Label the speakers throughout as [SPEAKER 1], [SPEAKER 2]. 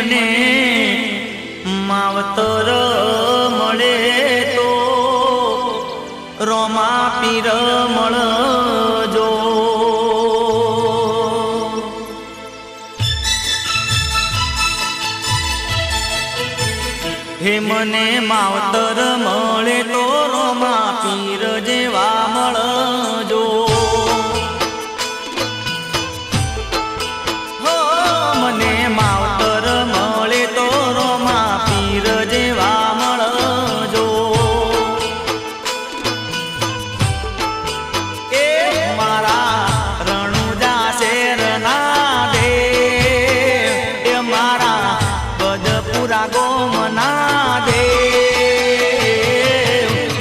[SPEAKER 1] મને માવતર મળે તો રોમા પીર મળજો. હે મને માવતર મળે તો રોમા પીર જેવા મળજો. હો મને માવતર મળે તો રોમા પીર જેવા મળજો. એ મારા રણુજા શેરના દેવ, એ મારા ગજપુરા ગોમના દેવ,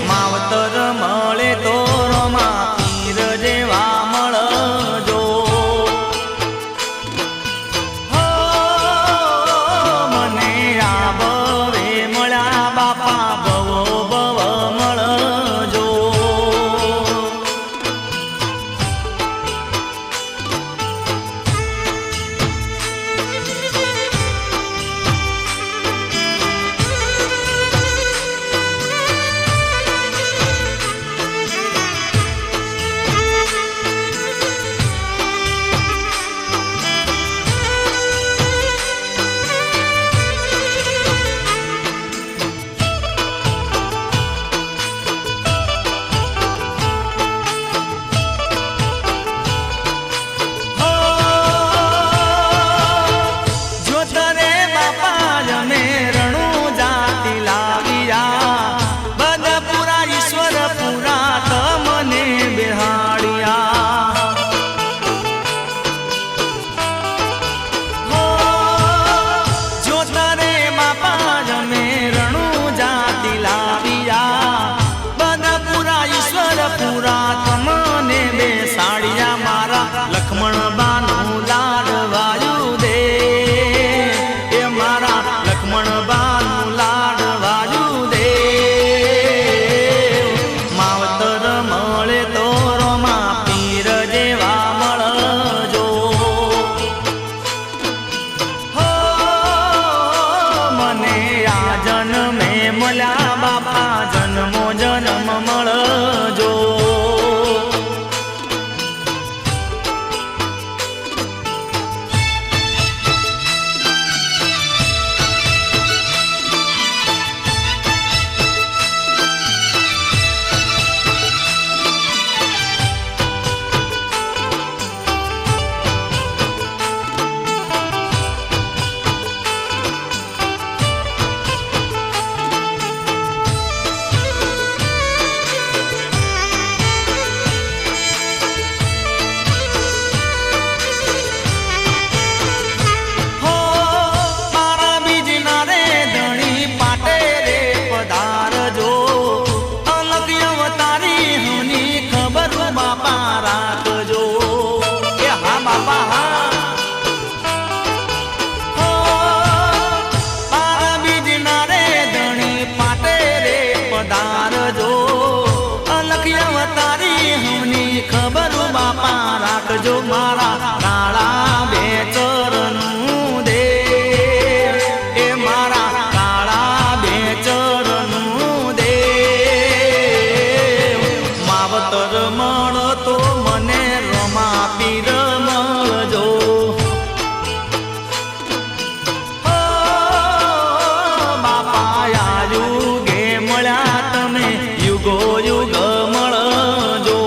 [SPEAKER 1] માવતર મળે તો રોમા પીર જેવા મળજો. હો મને આ ભવે મળ્યા બાપા ભવો ભવ મળજો. લક્ષ્મણ બાનું લાડવાયું દે, એ મારા લક્ષ્મણ બાનું લાડવાયું દે. માવતર મળે તો રોમા પીર જેવા મળજો. હો મને આ જન્મે મળ્યા બાપા જન્મો જન્મ મળજો. ખબર બાપા રાખજો મારા કાળા બે ચરણનું દે, એ મારા કાળા બે ચરણનું દે. માવતર મળતો મને રોમા પીર મળજો. હો બાપા આ યુગે મળ્યા તમે યુગો યુગ મળજો.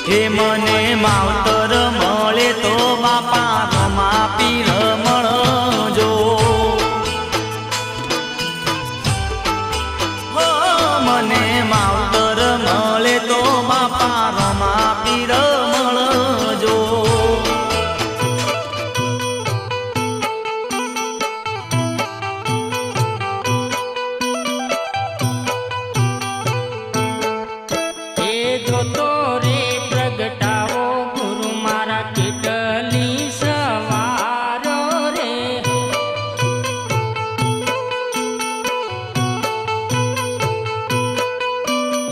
[SPEAKER 1] હે મને માવતર મળે તો બાપા રમા પીર મળજો. હો મને માવતર મળે તો બાપા રમા પીર મળજો.
[SPEAKER 2] જોતો રે પ્રગટાવો ગુરુ મારા કેટલી સવારો રે.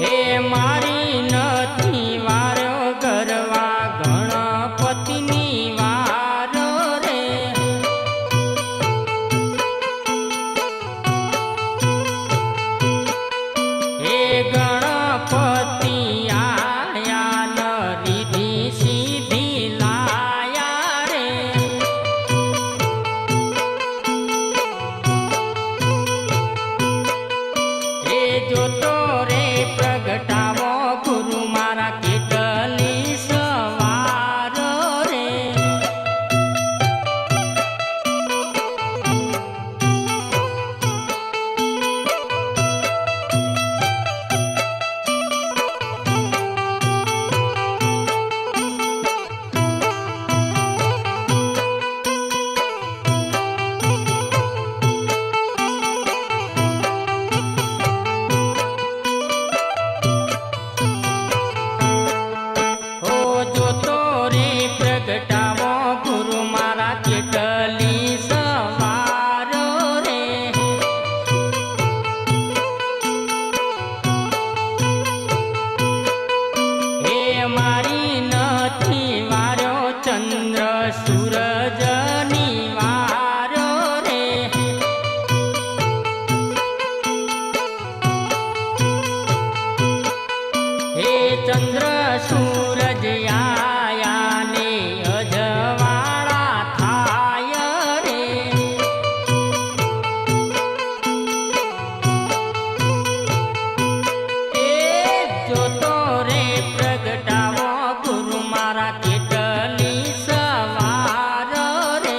[SPEAKER 2] હે મારી નથી વારો ગરવા ગણપતિની વારો રે. હે ગણપતિ જોતો રે પ્રગટાવો ગુરુ મારા કેટલી સવારો રે. જોતો રે પ્રગટાવો ગુરુ મારા કેટલી સવારો રે. હે મારી નથી વાર્યો ચંદ્ર સૂરજની વારો રે. હે ચંદ્ર સૂરજ આયા ને અજવાળા થાય રે. એ જોતો રે પ્રગટાવો ગુરુ મારા કેટલી સવારો રે.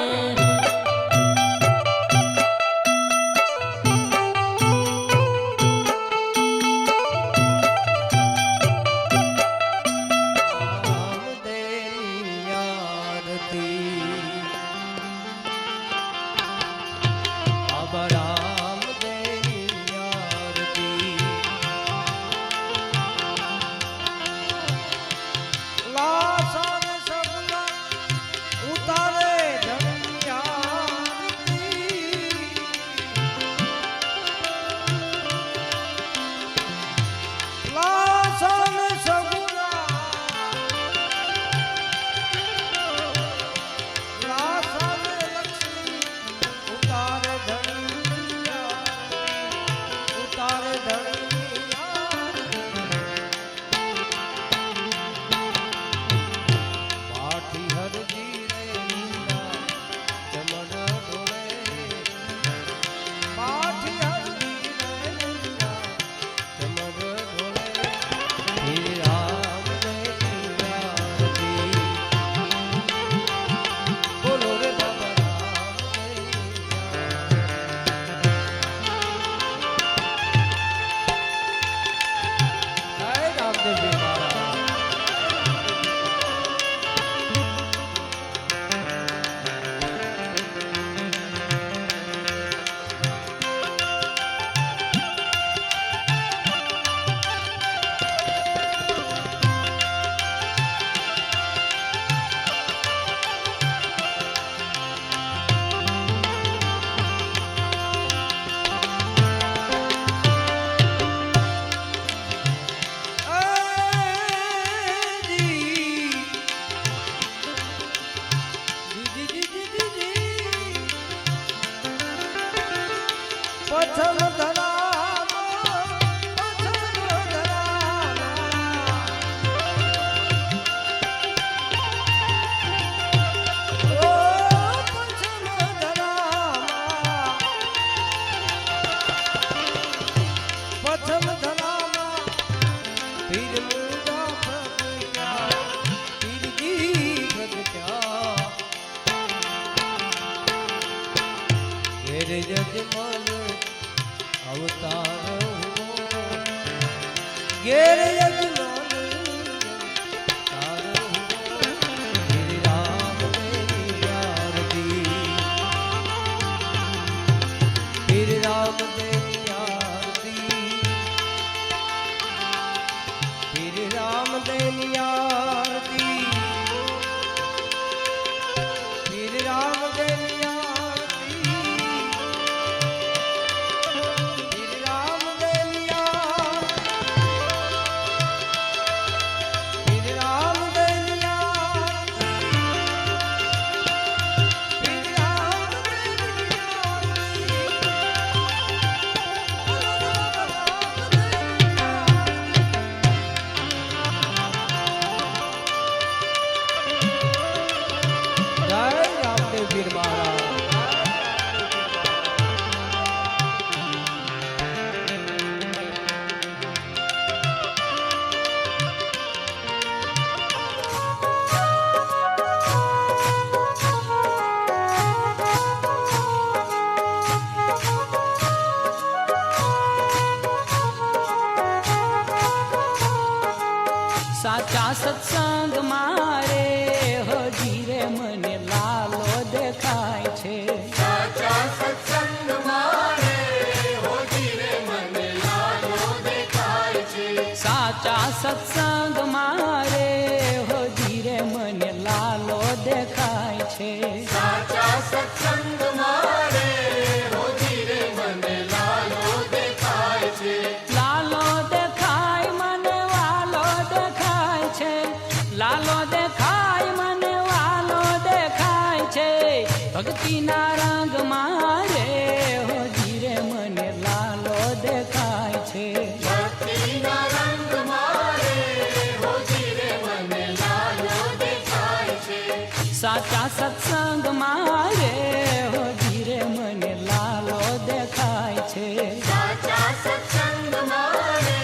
[SPEAKER 3] પીર મુર્દા પ્રભુ
[SPEAKER 2] સાચા સત્સંગ મારે હજી રે મને લાલો દેખાય છે.
[SPEAKER 3] સાચા સત્સંગ મારે હોજી રે મને લાલો દેખાય છે.
[SPEAKER 2] સાચા સત્સંગ મારે હજી રે મને લાલો દેખાય છે.
[SPEAKER 3] સાચા સત્સંગ મારે હોજી રે મને લાલો દેખાય છે.
[SPEAKER 2] લાલો દેખાય મને વાલો દેખાય છે. લાલો દેખાય મને વાલો દેખાય છે. ભક્તિના રંગ મારે હજી રે મને લાલો દેખાય છે.
[SPEAKER 3] ભક્તિના રંગ મારે હોજી રે મને લાલો દેખાય છે.
[SPEAKER 2] સાચા સત્સંગ મારે હજી રે મને લાલો દેખાય છે.
[SPEAKER 3] સાચા સત્સંગ મારે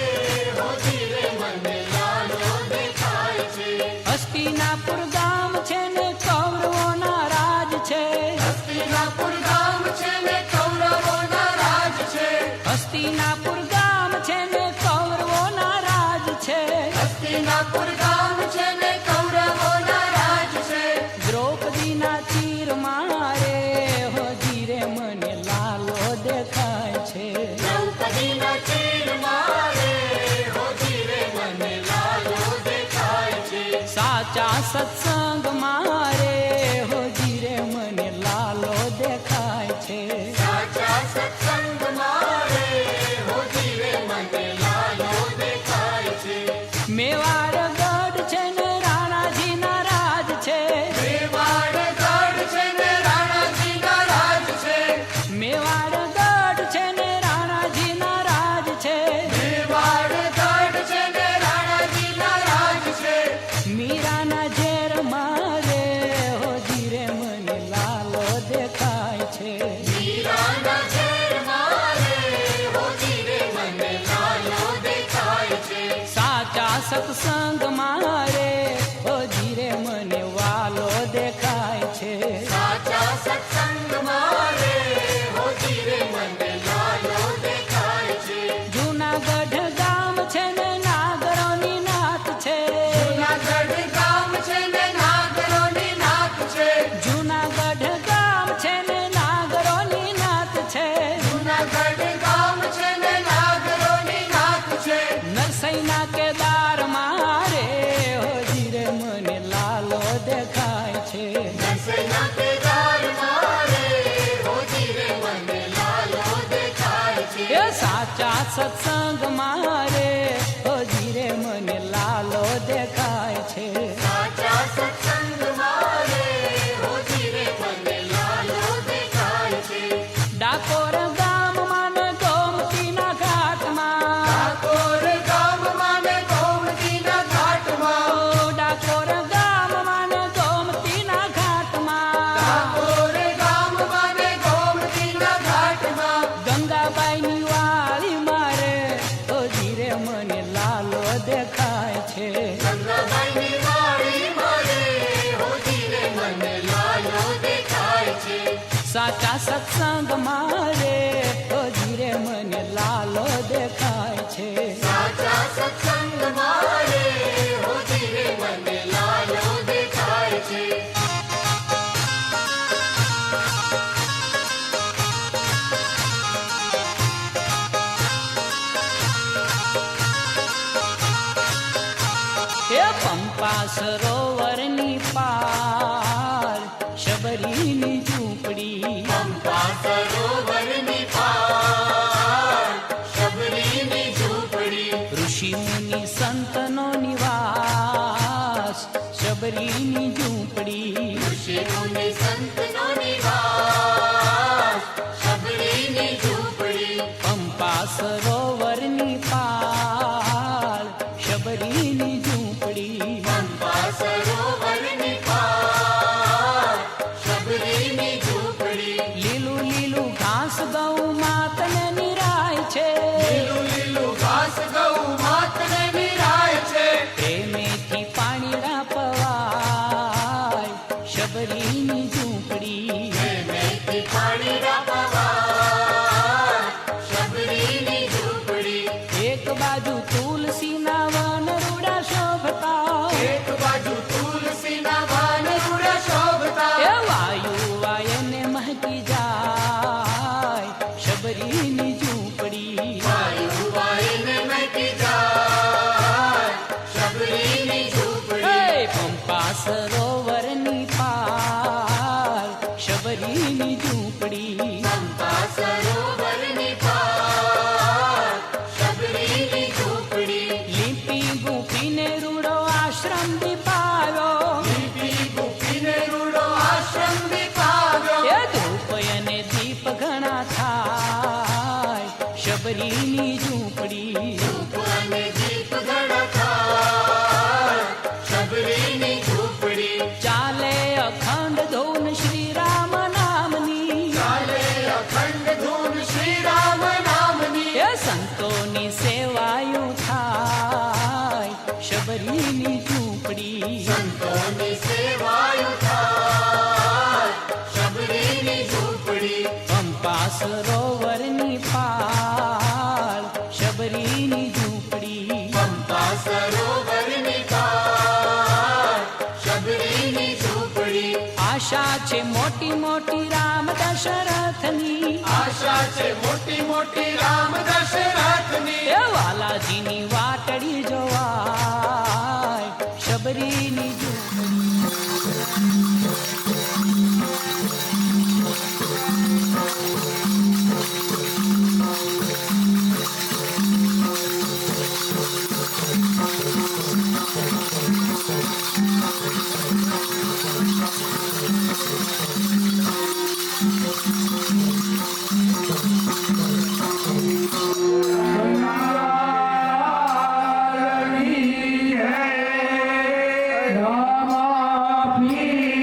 [SPEAKER 3] હોજી રે મને લાલો દેખાય છે.
[SPEAKER 2] હસ્તિનાપુર ગામ છે ને કૌરવોના રાજ છે.
[SPEAKER 3] હસ્તિનાપુર ગામ છે ને કૌરવોના રાજ છે.
[SPEAKER 2] હસ્તિનાપુર ગામ છે ને કૌરવોના રાજ છે.
[SPEAKER 3] હસ્તિનાપુર ગામ છે ને કૌરવોના રાજ છે.
[SPEAKER 2] દ્રૌપદીના ચીર મારે હજી રે મને લાલો દેખાય છે.
[SPEAKER 3] દ્રૌપદીના ચીર મારે હોજી રે મને લાલો દેખાય છે.
[SPEAKER 2] સાચા સત્સંગ મારે હજી રે મને લાલો દેખાય છે.
[SPEAKER 3] સાચા સત્સંગ મારે હોજી રે મને લાલો દેખાય છે.
[SPEAKER 2] મેવાડ ગઢ છે ને રાણાજીના રાજ છે.
[SPEAKER 3] મેવાડ ગઢ છે ને રાણાજીના રાજ છે.
[SPEAKER 2] મેવાડ ગઢ છે ને રાણાજીના રાજ છે.
[SPEAKER 3] મેવાડ ગઢ છે ને રાણાજીના રાજ છે.
[SPEAKER 2] મીરાના ઝેર મારે હોજી રે મને લાલો દેખાય છે.
[SPEAKER 3] મીરાના ઝેર મારે હોજી રે મને લાલો દેખાય છે.
[SPEAKER 2] સાચા સત્સંગ મારે હોજી રે મને વાલો દેખાય છે.
[SPEAKER 3] સાચા સત્સંગ મારે હોજી રે મને લાલો દેખાય છે.
[SPEAKER 2] જૂનાગઢ ગામ છે ને નાગરોની નાથ છે.
[SPEAKER 3] જૂનાગઢ ગામ છે ને નાગરોની નાથ છે.
[SPEAKER 2] જૂનાગઢ ગામ છે ને નાગરોની નાથ છે.
[SPEAKER 3] જૂનાગઢ ગામ છે ને નાગરોની નાથ છે.
[SPEAKER 2] નરસૈના કેદાર મારે હોજી રે મને લાલો દેખાય છે.
[SPEAKER 3] નરસૈના કેદાર મારે હોજી રે મને લાલો દેખાય છે.
[SPEAKER 2] એ સાચા સત્સંગ મારે હોજી રે મને લાલો દેખાય છે.
[SPEAKER 3] સાચા સત્સંગ મારે હોજી રે મને લાલો દેખાય છે.
[SPEAKER 2] ડાકોર ગામમાં ને ગોમતીના ઘાટમાં.
[SPEAKER 3] ડાકોર ગામમાં ને ગોમતીના ઘાટમાં.
[SPEAKER 2] ઓ ડાકોર ગામમાં ને ગોમતીના ઘાટમાં.
[SPEAKER 3] ડાકોર ગામમાં ને ગોમતીના ઘાટમાં.
[SPEAKER 2] ગંગાબાઈની વાળી મારે હોજી રે મને લાલો દેખાય છે.
[SPEAKER 3] ગંગાબાઈની વાડી મારે હોજી રે મને લાલો દેખાય છે.
[SPEAKER 2] સાચા સત્સંગ મારે હોજી રે મને લાલો દેખાય છે.
[SPEAKER 3] સાચા સત્સંગ મારે હોજી રે મને લાલો દેખાય છે.
[SPEAKER 2] એ પંપા સરોવરની પાર શબરીની ઝૂંપડી.
[SPEAKER 3] પંપા સરોવરની પાર શબરીની ઝૂંપડી.
[SPEAKER 2] ઋષિ મુનિ સંતનો નિવાસ શબરીની ઝૂંપડી.
[SPEAKER 3] ઋષિ મુનિ સંતનો નિવાસ શબરીની ઝૂંપડી.
[SPEAKER 2] પંપા સરોવરની પાર શબરીની ઝૂંપડી.
[SPEAKER 3] પંપા સરોવરની પાર શબરીની ઝૂંપડી.
[SPEAKER 2] લીલું લીલું ઘાસ ગૌ માતને નિરાય છે.
[SPEAKER 3] લીલું લીલું ઘાસ ગૌ માતને નિરાય છે.
[SPEAKER 2] પ્રેમેથી પાણીડા પવાય શબરીની ઝૂંપડી.
[SPEAKER 3] મેથી પાણી રાપવા
[SPEAKER 2] એક બાજુ તુલસીના વન રૂડા શોભતા પંપા સરોવરની પાર શબરીની ઝૂંપડી
[SPEAKER 3] પંપા સરોવરની પાર શબરીની ઝૂંપડી
[SPEAKER 2] લીપી ગુફીને રૂડો આશ્રમ દીપાવ્યો
[SPEAKER 3] લીપી ગુફીને રૂડો આશ્રમ દીપાવ્યો
[SPEAKER 2] એ ધૂપ અને દીપ ઘણા થાય શબરીની ઝૂંપડી
[SPEAKER 3] ધૂપ અને દીપ ઘણા થાય શબરીની ઝૂંપડી
[SPEAKER 2] ચાલે અખંડ ધૂન શ્રી રામ નામની
[SPEAKER 3] ચાલે અખંડ ધૂન શ્રી રામ નામની
[SPEAKER 2] એ સંતોની સેવાયું થાય શબરીની ઝૂંપડી
[SPEAKER 3] સંતોની સેવાયું થાય શબરીની ઝૂંપડી
[SPEAKER 2] પંપા સરોવરની પાળ શબરીની ઝૂંપડી
[SPEAKER 3] પંપા સરોવરની પાર શબરીની ઝૂંપડી
[SPEAKER 2] આશા છે મોટી મોટી રામ દશરથની
[SPEAKER 3] આશા છે મોટી મોટી રામ દશરથની
[SPEAKER 2] એ વાલાજીની વાટડી જોવાય શબરીની ઝૂંપડી
[SPEAKER 4] રામા પીર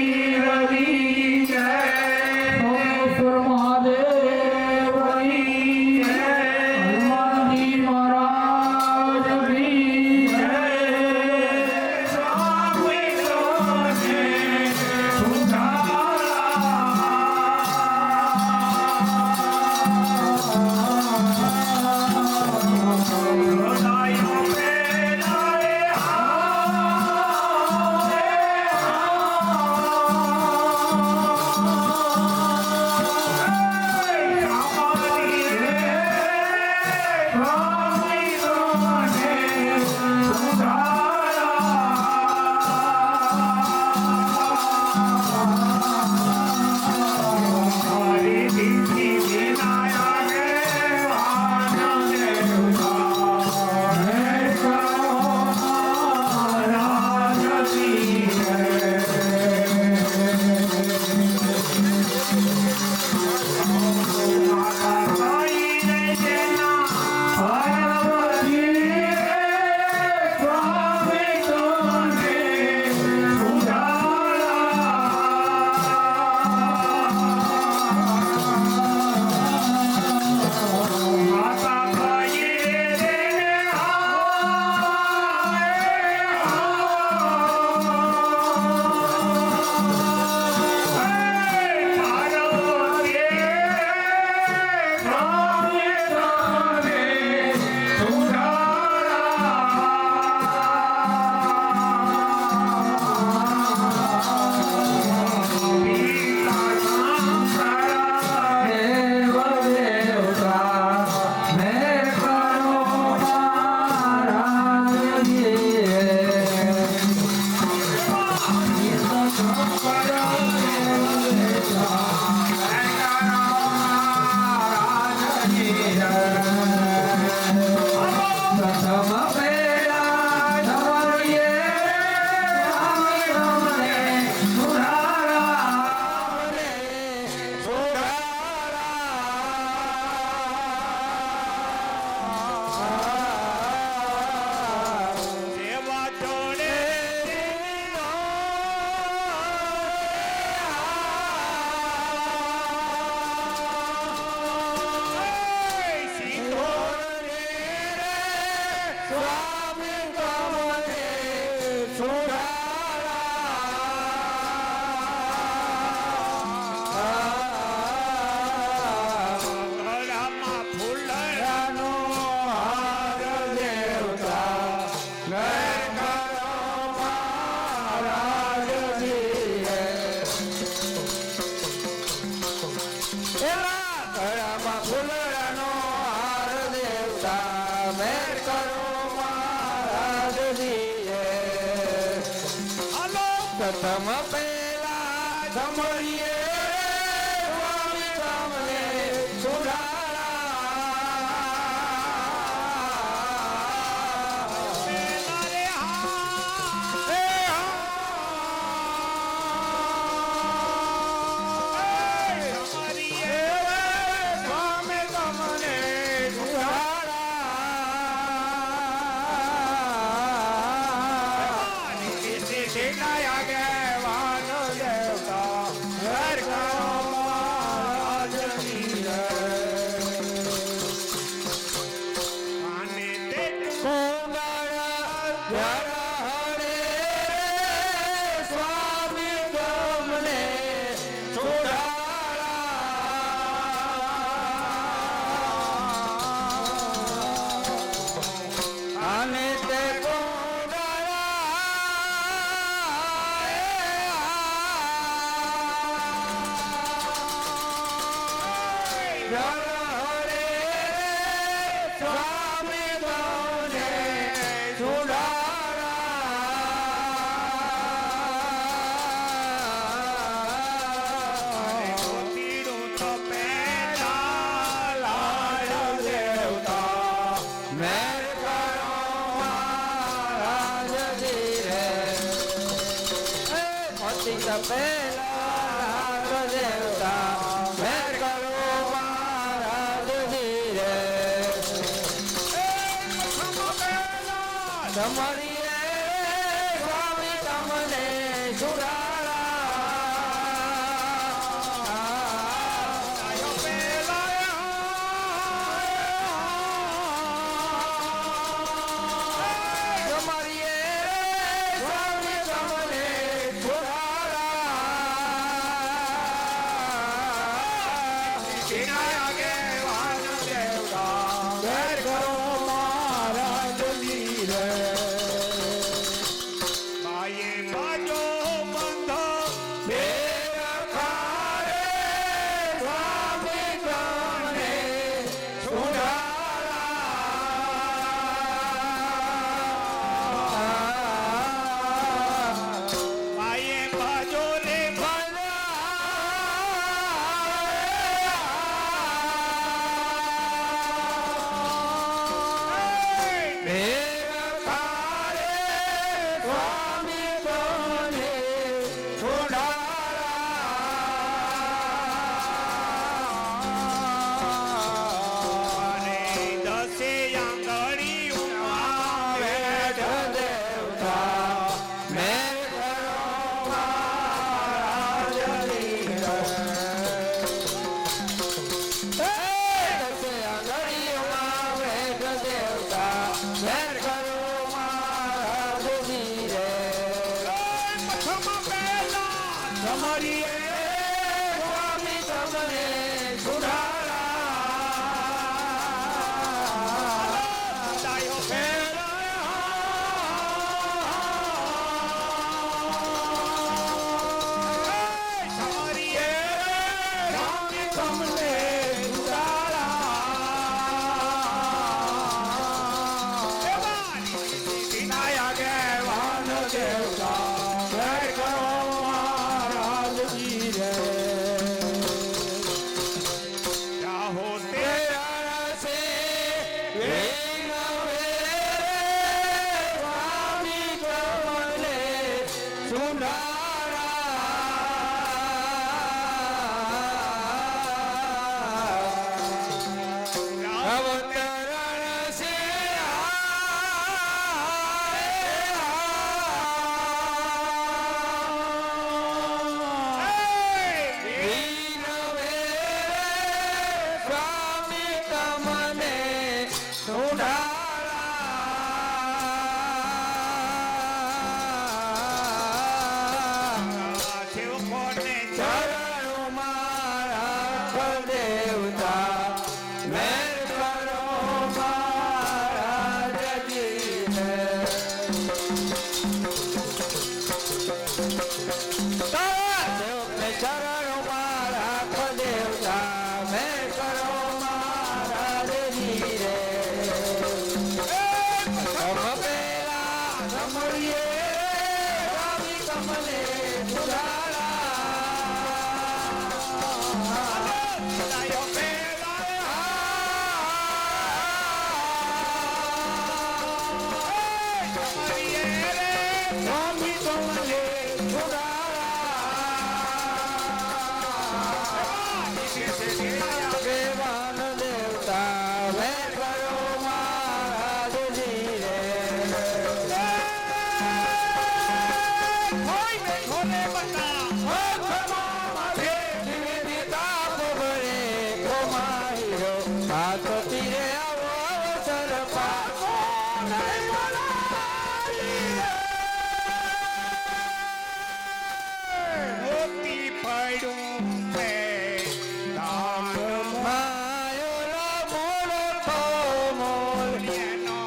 [SPEAKER 4] પ્રથમ પેલા સમરીએ સ્વામી તમને પેલા દેવતા મેર કરો મહારાજ ધીરે તમારી સ્વામી તમને કમલે સ્વામી કમલે દેવાન દેવતા વે કરો મહારાજજી રે હાથ તીરે આવો અવસર પાકો
[SPEAKER 5] મોતી પડ્યું મેં દાન
[SPEAKER 4] માયો મોલો તો મોલ
[SPEAKER 5] એનો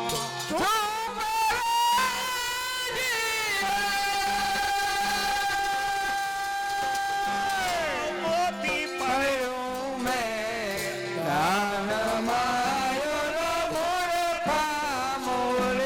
[SPEAKER 5] મોતી પડ્યું
[SPEAKER 4] મેં દાન માયો મોલ મોલ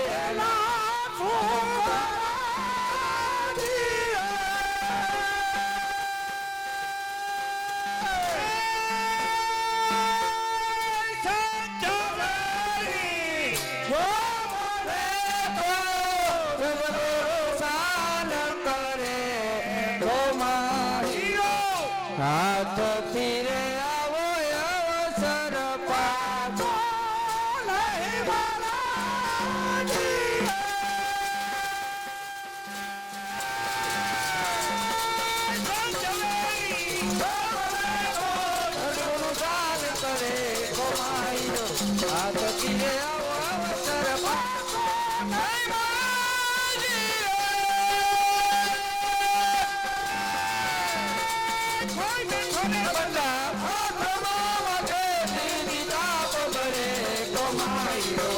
[SPEAKER 4] હાથ તીરે આવો અવસર પાકો નહીં બાલાજી સદગુરુ દાન કરે કોમાઈરો હાથ તીરે આવો અવસર પાકો નહીં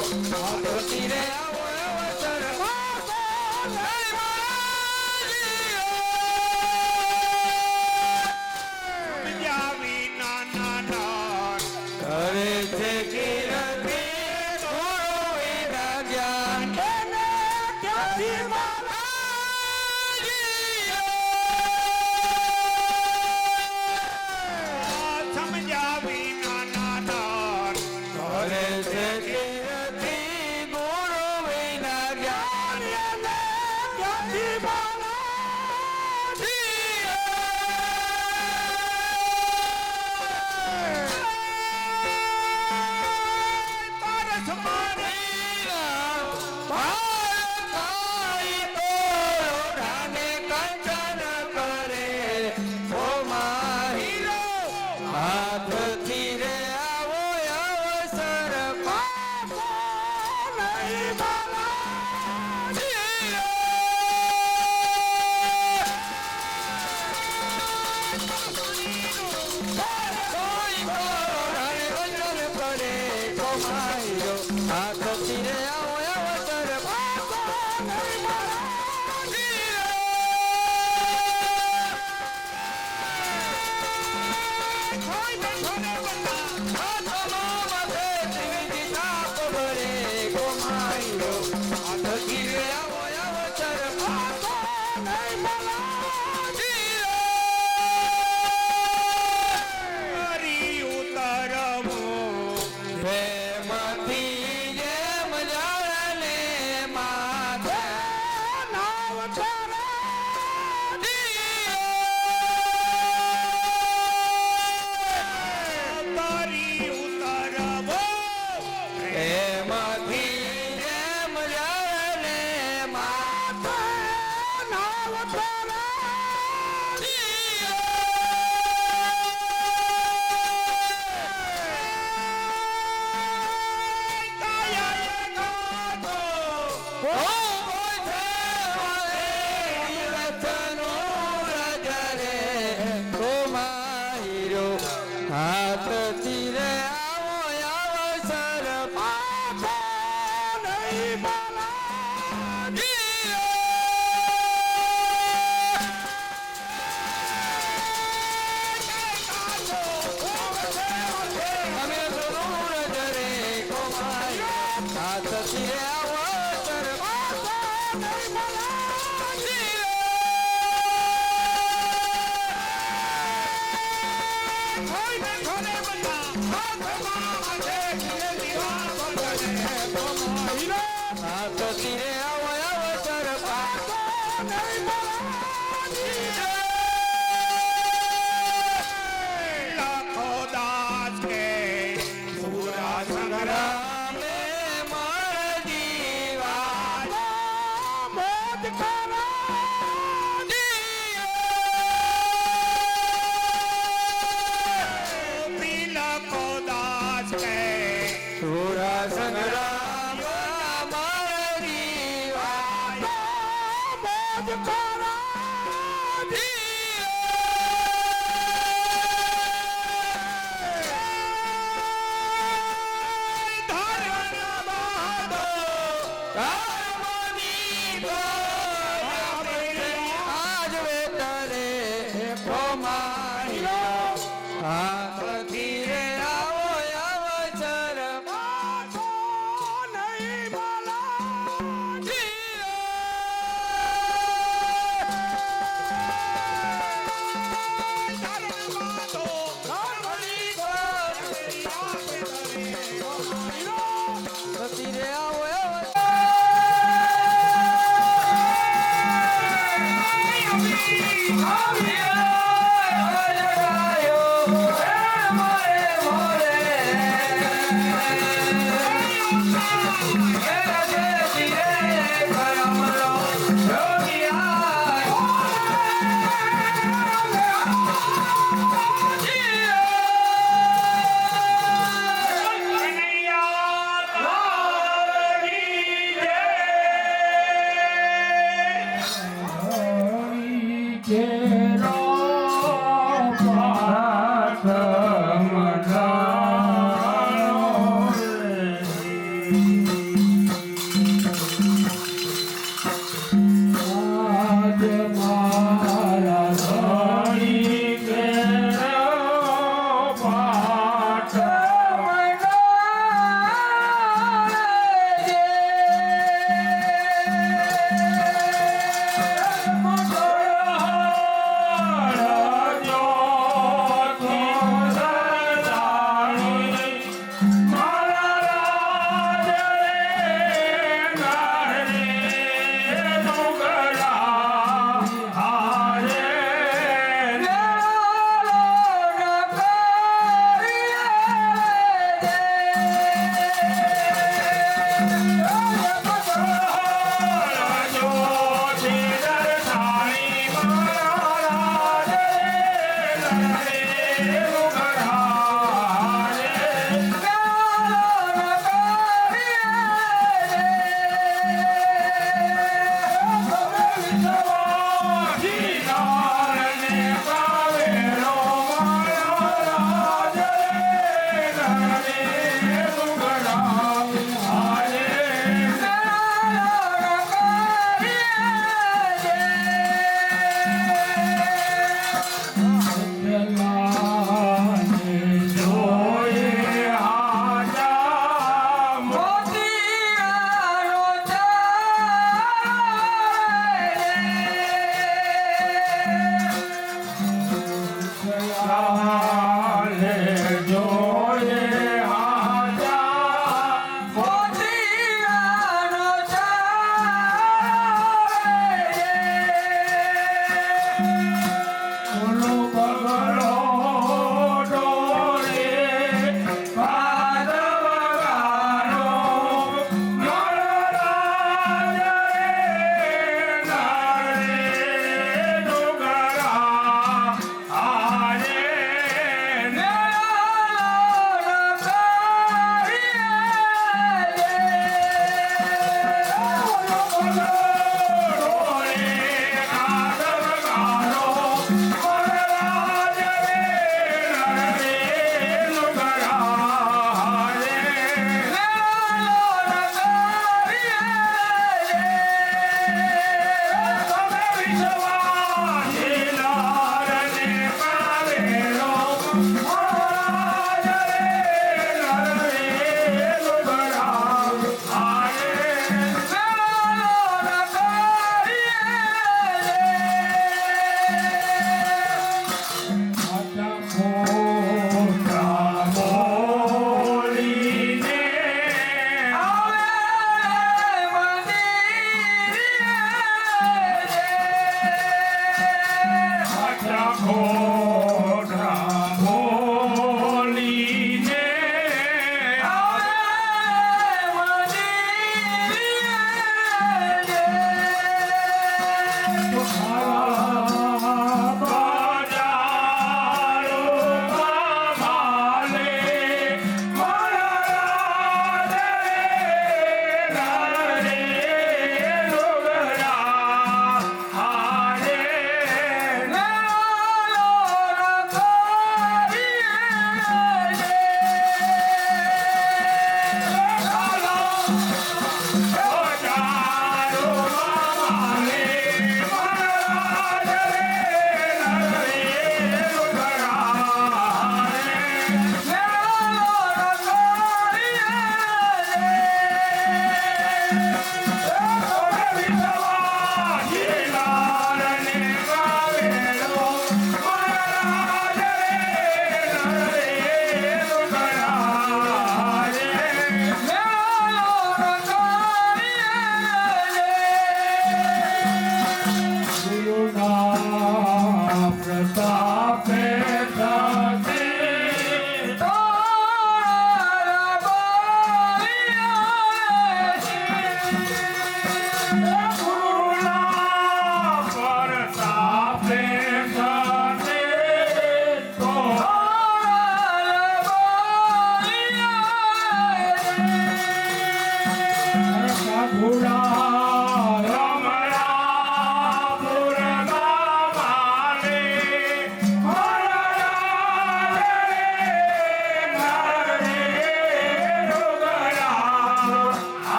[SPEAKER 4] તીરે આવો અવસર
[SPEAKER 5] સમજાવી નાના નાન
[SPEAKER 4] કરે છે કિરતી ગુરુ વિના જ્ઞાન ક્યાંથી
[SPEAKER 5] સમજાવી નાના નાન
[SPEAKER 4] કરે છે કિરતી ગુરુ વિના જ્ઞાન ક્યાંથી
[SPEAKER 5] પારસ મારી
[SPEAKER 4] હાથ તીરે આવો અવસર પાકો નહીં બાલાજી હાથ તીરે આવો અવસર પાકો નહીં
[SPEAKER 5] હરી ઉતરવું તારી ઉતરવું
[SPEAKER 4] હાથ તીરે આવો અવસર પાકો નહીં બાલાજી અમે જરૂર જરે કોમાઈ હાથ તીરે આવો અવસર પાકો નહીં બાલાજી હાથથી રે આવો અવસર
[SPEAKER 5] પાછો નહીં બાલાજી. ચારણ બાંધો, ઘરવળી ઘોડી આપે ધરે ગોમાયો.
[SPEAKER 4] હાથથી રે આવો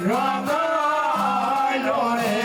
[SPEAKER 5] Rama, Lord.